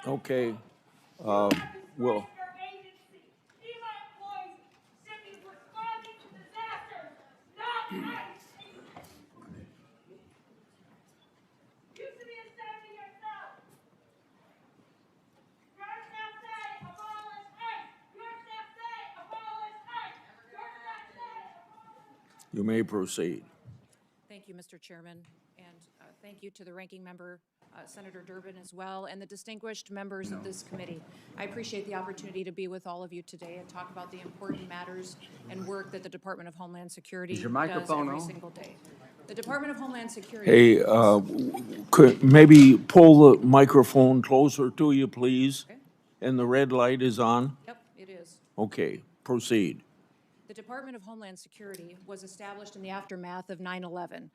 Okay, well, you may proceed. Thank you, Mr. Chairman, and thank you to the ranking member, Senator Durbin, as well, and the distinguished members of this committee. I appreciate the opportunity to be with all of you today and talk about the important matters and work that the Department of Homeland Security does every single day. The Department of Homeland Security. Hey, could maybe pull the microphone closer to you, please? Okay. And the red light is on? Yep, it is. Okay, proceed. The Department of Homeland Security was established in the aftermath of 9/11,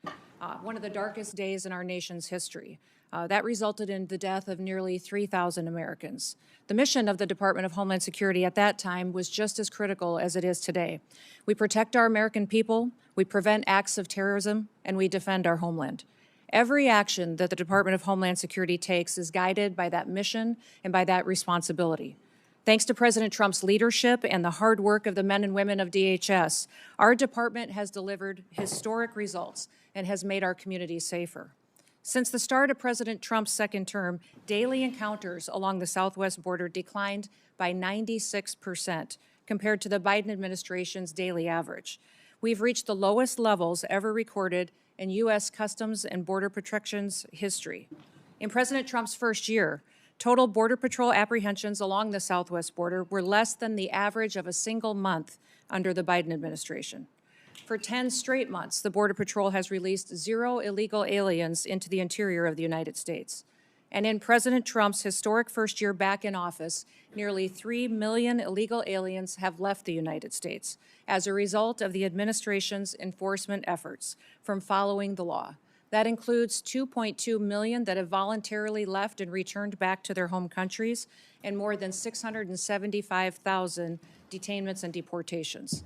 one of the darkest days in our nation's history. That resulted in the death of nearly 3,000 Americans. The mission of the Department of Homeland Security at that time was just as critical as it is today. We protect our American people, we prevent acts of terrorism, and we defend our homeland. Every action that the Department of Homeland Security takes is guided by that mission and by that responsibility. Thanks to President Trump's leadership and the hard work of the men and women of DHS, our department has delivered historic results and has made our communities safer. Since the start of President Trump's second term, daily encounters along the southwest border declined by 96% compared to the Biden administration's daily average. We've reached the lowest levels ever recorded in U.S. Customs and Border Protection's history. In President Trump's first year, total Border Patrol apprehensions along the southwest border were less than the average of a single month under the Biden administration. For 10 straight months, the Border Patrol has released 0 illegal aliens into the interior of the United States. And in President Trump's historic first year back in office, nearly 3 million illegal aliens have left the United States as a result of the administration's enforcement efforts from following the law. That includes 2.2 million that have voluntarily left and returned back to their home countries, and more than 675,000 detainments and deportations.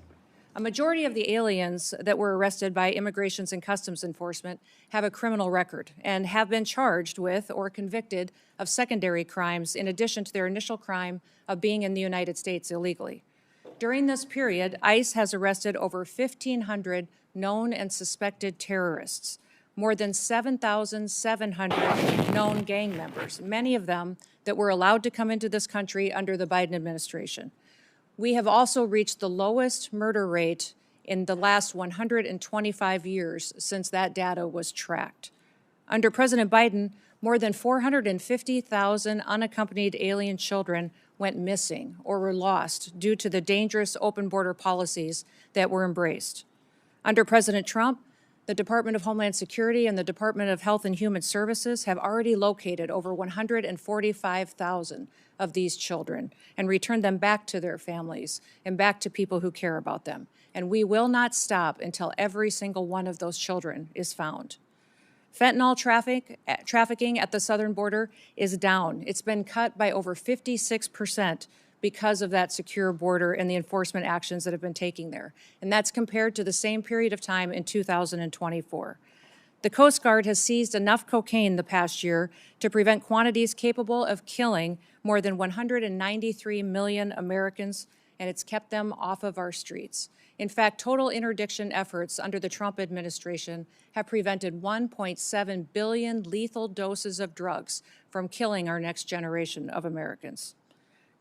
A majority of the aliens that were arrested by Immigrations and Customs Enforcement have a criminal record and have been charged with or convicted of secondary crimes in addition to their initial crime of being in the United States illegally. During this period, ICE has arrested over 1,500 known and suspected terrorists, more than 7,700 known gang members, many of them that were allowed to come into this country under the Biden administration. We have also reached the lowest murder rate in the last 125 years since that data was tracked. Under President Biden, more than 450,000 unaccompanied alien children went missing or were lost due to the dangerous open border policies that were embraced. Under President Trump, the Department of Homeland Security and the Department of Health and Human Services have already located over 145,000 of these children and returned them back to their families and back to people who care about them. And we will not stop until every single one of those children is found. Fentanyl trafficking at the southern border is down. It's been cut by over 56% because of that secure border and the enforcement actions that have been taking there. And that's compared to the same period of time in 2024. The Coast Guard has seized enough cocaine the past year to prevent quantities capable of killing more than 193 million Americans, and it's kept them off of our streets. In fact, total interdiction efforts under the Trump administration have prevented 1.7 billion lethal doses of drugs from killing our next generation of Americans.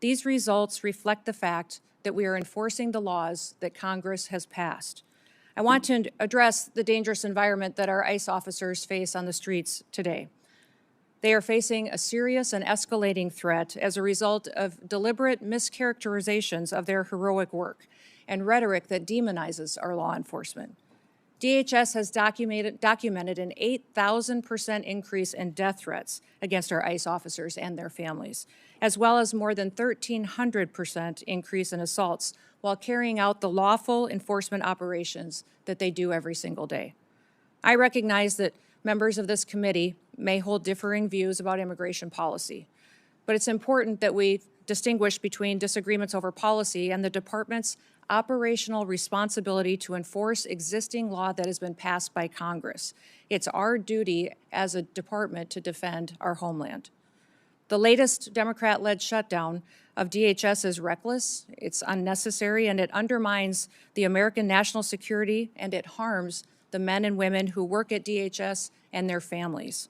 These results reflect the fact that we are enforcing the laws that Congress has passed. I want to address the dangerous environment that our ICE officers face on the streets today. They are facing a serious and escalating threat as a result of deliberate mischaracterizations of their heroic work and rhetoric that demonizes our law enforcement. DHS has documented an 8,000% increase in death threats against our ICE officers and their families, as well as more than 1,300% increase in assaults while carrying out the lawful enforcement operations that they do every single day. I recognize that members of this committee may hold differing views about immigration policy, but it's important that we distinguish between disagreements over policy and the department's operational responsibility to enforce existing law that has been passed by Congress. It's our duty as a department to defend our homeland. The latest Democrat-led shutdown of DHS is reckless, it's unnecessary, and it undermines the American national security, and it harms the men and women who work at DHS and their families.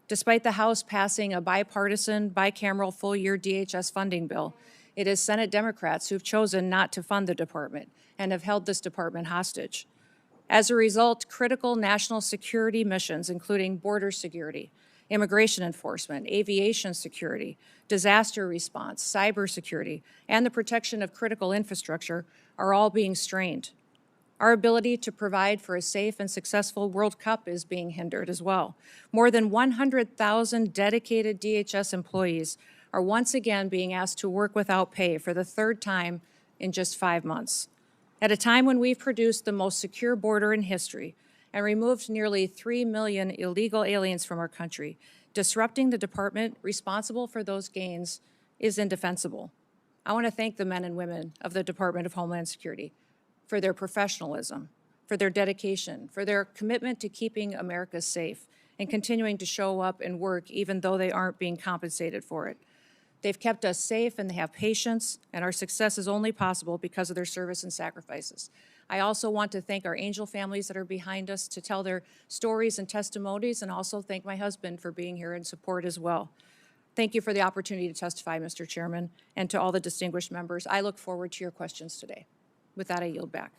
Despite the House passing a bipartisan, bicameral full-year DHS funding bill, it is Senate Democrats who've chosen not to fund the department and have held this department hostage. As a result, critical national security missions, including border security, immigration enforcement, aviation security, disaster response, cybersecurity, and the protection of critical infrastructure are all being strained. Our ability to provide for a safe and successful World Cup is being hindered as well. More than 100,000 dedicated DHS employees are once again being asked to work without pay for the third time in just 5 months. At a time when we've produced the most secure border in history and removed nearly 3 million illegal aliens from our country, disrupting the department responsible for those gains is indefensible. I want to thank the men and women of the Department of Homeland Security for their professionalism, for their dedication, for their commitment to keeping America safe and continuing to show up and work even though they aren't being compensated for it. They've kept us safe and they have patience, and our success is only possible because of their service and sacrifices. I also want to thank our angel families that are behind us to tell their stories and testimonies, and also thank my husband for being here in support as well. Thank you for the opportunity to testify, Mr. Chairman, and to all the distinguished members. I look forward to your questions today. With that, I yield back.